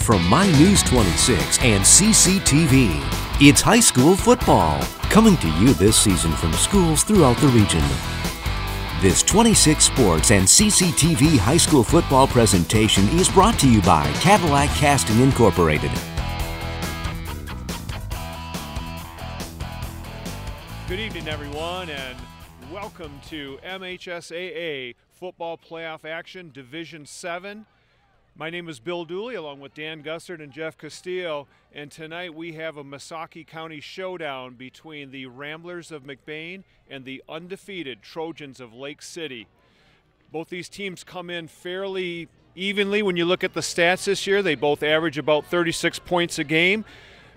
from My News 26 and CCTV. It's high school football, coming to you this season from schools throughout the region. This 26 Sports and CCTV high school football presentation is brought to you by Cadillac Casting Incorporated. Good evening, everyone, and welcome to MHSAA Football Playoff Action Division 7. My name is Bill Dooley, along with Dan Gussert and Jeff Castillo, and tonight we have a Missaukee County showdown between the Ramblers of McBain and the undefeated Trojans of Lake City. Both these teams come in fairly evenly when you look at the stats this year. They both average about 36 points a game.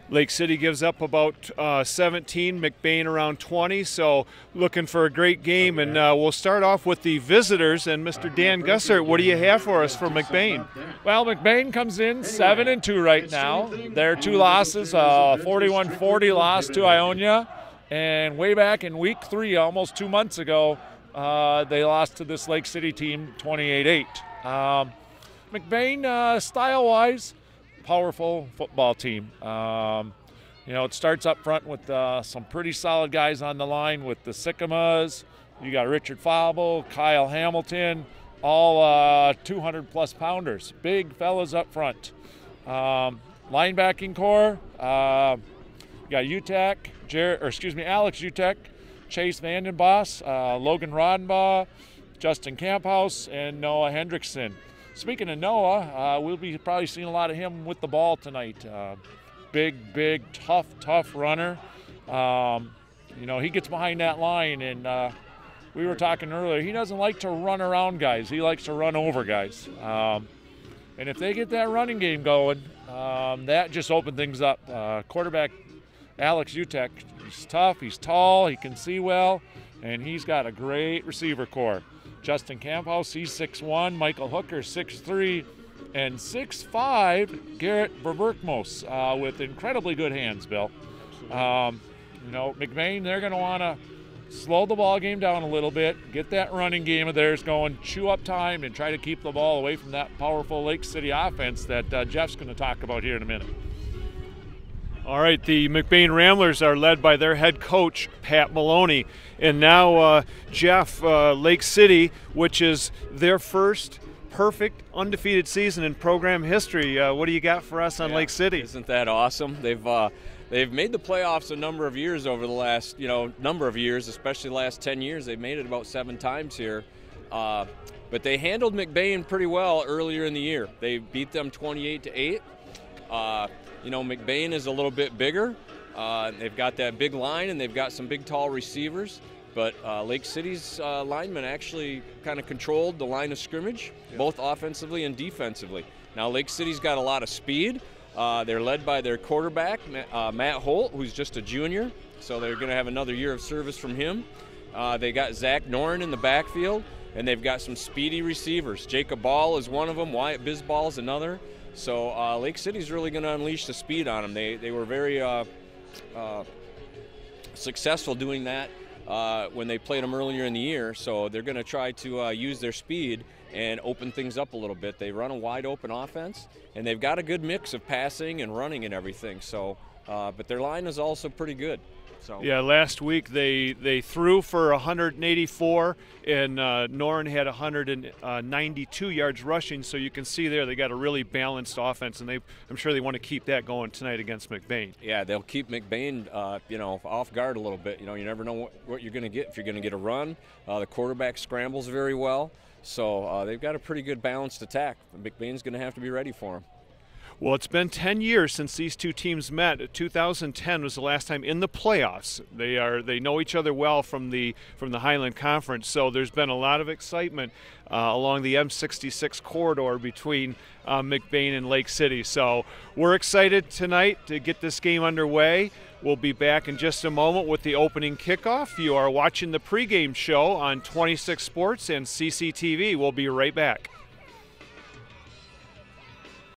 Lake City gives up about 17, McBain around 20, so looking for a great game. And we'll start off with the visitors, and Mr. Dan Gussert, what do you have for us for McBain? Well, McBain comes in 7-2 right now. Their two losses, 41-40 loss to Ionia, and way back in week 3, almost 2 months ago, they lost to this Lake City team 28-8. McBain, style-wise, powerful football team. You know, it starts up front with some pretty solid guys on the line with the Sycamas. You got Richard Fauble, Kyle Hamilton, all 200-plus pounders. Big fellas up front. Linebacking core, you got Alex Utek, Chase Vandenboss, Logan Roddenbaugh, Justin Camphouse, and Noah Hendrickson. Speaking of Noah, we'll be probably seeing a lot of him with the ball tonight. Big, tough runner. You know, he gets behind that line, and we were talking earlier, he doesn't like to run around guys. He likes to run over guys. And if they get that running game going, that just opened things up. Quarterback Alex Utek, he's tough, he's tall, he can see well, and he's got a great receiver core. Justin Camphouse, he's 6'1", Michael Hooker, 6'3", and 6'5", Garrett Verberkmos, with incredibly good hands, Bill. You know, McBain, they're going to want to slow the ball game down a little bit, get that running game of theirs going, chew up time, and try to keep the ball away from that powerful Lake City offense that Jeff's going to talk about here in a minute. All right, the McBain Ramblers are led by their head coach, Pat Maloney. And now, Jeff, Lake City, which is their first perfect undefeated season in program history. What do you got for us on Lake City? Isn't that awesome? They've made the playoffs a number of years over the last, number of years, especially the last 10 years. They've made it about 7 times here. But they handled McBain pretty well earlier in the year. They beat them 28-8. McBain is a little bit bigger. They've got that big line, and they've got some big, tall receivers. But Lake City's linemen actually kind of controlled the line of scrimmage, both offensively and defensively. Now, Lake City's got a lot of speed. They're led by their quarterback, Matt Holt, who's just a junior. So they're going to have another year of service from him. They got Zach Noren in the backfield, and they've got some speedy receivers. Jacob Ball is one of them. Wyatt Bisball is another. So Lake City's really going to unleash the speed on them. They were very successful doing that when they played them earlier in the year. So they're going to try to use their speed and open things up a little bit. They run a wide open offense, and they've got a good mix of passing and running and everything. So, but their line is also pretty good. So. Yeah, last week they threw for 184, and Noren had 192 yards rushing. So you can see there they got a really balanced offense, and I'm sure they want to keep that going tonight against McBain. Yeah, they'll keep McBain, off guard a little bit. You never know what you're going to get. If you're going to get a run, the quarterback scrambles very well. So they've got a pretty good balanced attack. McBain's going to have to be ready for them. Well, it's been 10 years since these two teams met. 2010 was the last time in the playoffs. They know each other well from the Highland Conference, so there's been a lot of excitement along the M66 corridor between McBain and Lake City. So we're excited tonight to get this game underway. We'll be back in just a moment with the opening kickoff. You are watching the pregame show on 26 Sports and CCTV. We'll be right back.